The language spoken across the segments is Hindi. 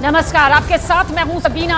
नमस्कार, आपके साथ मैं हूं सबीना।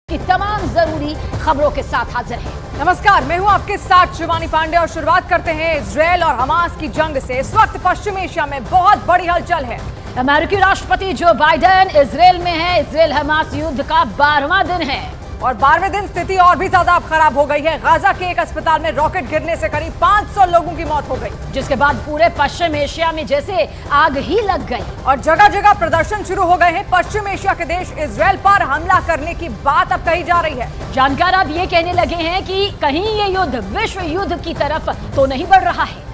की तमाम जरूरी खबरों के साथ हाजिर है। नमस्कार, मैं हूं आपके साथ शिवानी पांडे और शुरुआत करते हैं इजरायल और हमास की जंग से। इस वक्त पश्चिम एशिया में बहुत बड़ी हलचल है। अमेरिकी राष्ट्रपति जो बाइडेन इजरायल में है। इजरायल हमास युद्ध का 12वां दिन है और 12वें दिन स्थिति और भी ज्यादा अब खराब हो गई है। गाजा के एक अस्पताल में रॉकेट गिरने से करीब 500 लोगों की मौत हो गई, जिसके बाद पूरे पश्चिम एशिया में जैसे आग ही लग गई और जगह जगह प्रदर्शन शुरू हो गए हैं। पश्चिम एशिया के देश इजरायल पर हमला करने की बात अब कही जा रही है। जानकार अब ये कहने लगे हैं कि कहीं ये युद्ध विश्व युद्ध की तरफ तो नहीं बढ़ रहा है।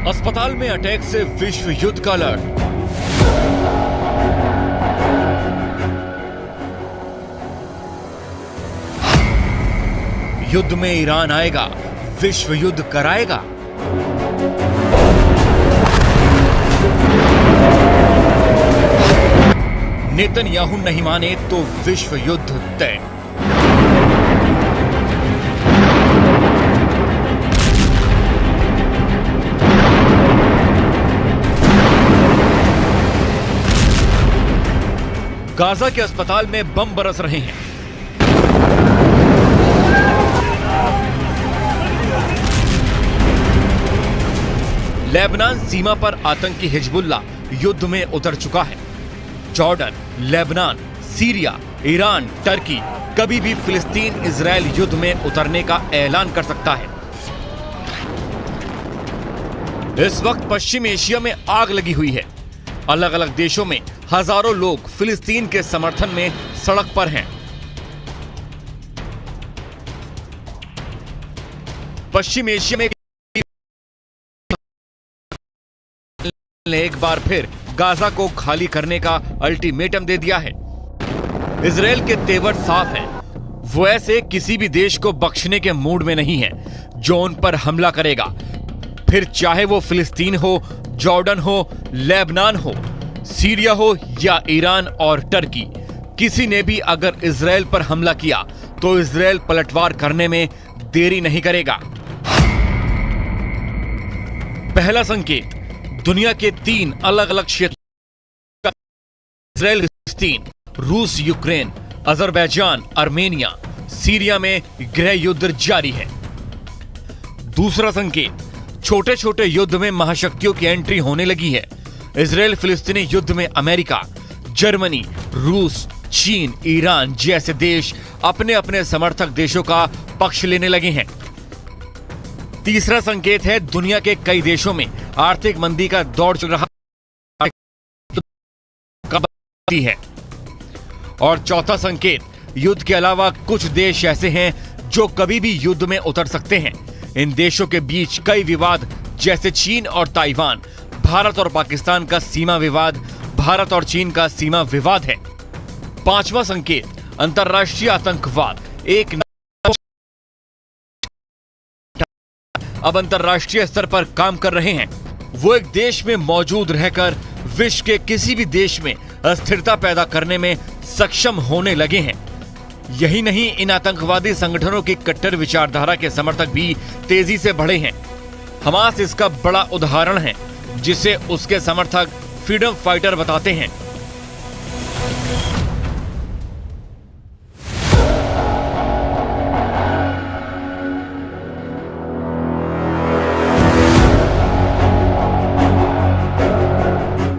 अस्पताल में अटैक से विश्व युद्ध का अलर्ट। युद्ध में ईरान आएगा, विश्व युद्ध कराएगा। नेतन्याहू नहीं माने तो विश्व युद्ध तय। गाजा के अस्पताल में बम बरस रहे हैं। लेबनान सीमा पर आतंकी हिजबुल्लाह युद्ध में उतर चुका है। Jordan, Lebanon, Syria, Iran, Turkey कभी भी फिलिस्तीन इजरायल युद्ध में उतरने का ऐलान कर सकता है। इस वक्त पश्चिम एशिया में आग लगी हुई है। अलग अलग देशों में हजारों लोग फिलिस्तीन के समर्थन में सड़क पर हैं। पश्चिम एशिया में ने एक बार फिर गाजा को खाली करने का अल्टीमेटम दे दिया है। इजरायल के तेवर साफ हैं। वो ऐसे किसी भी देश को बख्शने के मूड में नहीं है जो उन पर हमला करेगा, फिर चाहे वो फिलिस्तीन हो, जॉर्डन हो, लेबनान हो, सीरिया हो या ईरान और टर्की। किसी ने भी अगर इजरायल पर हमला किया तो इजरायल पलटवार करने में देरी नहीं करेगा। पहला संकेत, दुनिया के 3 अलग अलग क्षेत्र, इजरायल, फिलिस्तीन, रूस, यूक्रेन, अजरबैजान, आर्मेनिया, सीरिया में गृह युद्ध जारी है। दूसरा संकेत, छोटे छोटे युद्ध में महाशक्तियों की एंट्री होने लगी है। इजरायल फिलिस्तीनी युद्ध में अमेरिका, जर्मनी, रूस, चीन, ईरान जैसे देश अपने अपने समर्थक देशों का पक्ष लेने लगे हैं। तीसरा संकेत है, दुनिया के कई देशों में आर्थिक मंदी का दौर चल रहा है। और चौथा संकेत, युद्ध के अलावा कुछ देश ऐसे हैं जो कभी भी युद्ध में उतर सकते हैं। इन देशों के बीच कई विवाद, जैसे चीन और ताइवान, भारत और पाकिस्तान का सीमा विवाद, भारत और चीन का सीमा विवाद है। पांचवा संकेत, अंतर्राष्ट्रीय आतंकवाद एक अब अंतर्राष्ट्रीय स्तर पर काम कर रहे हैं। वो एक देश में मौजूद रहकर विश्व के किसी भी देश में अस्थिरता पैदा करने में सक्षम होने लगे हैं। यही नहीं, इन आतंकवादी संगठनों की कट्टर विचारधारा के समर्थक भी तेजी से बढ़े हैं। हमास इसका बड़ा उदाहरण है, जिसे उसके समर्थक फ्रीडम फाइटर बताते हैं।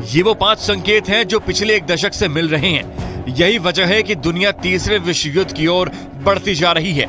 ये वो 5 संकेत हैं जो पिछले 1 दशक से मिल रहे हैं। यही वजह है कि दुनिया तीसरे विश्व युद्ध की ओर बढ़ती जा रही है।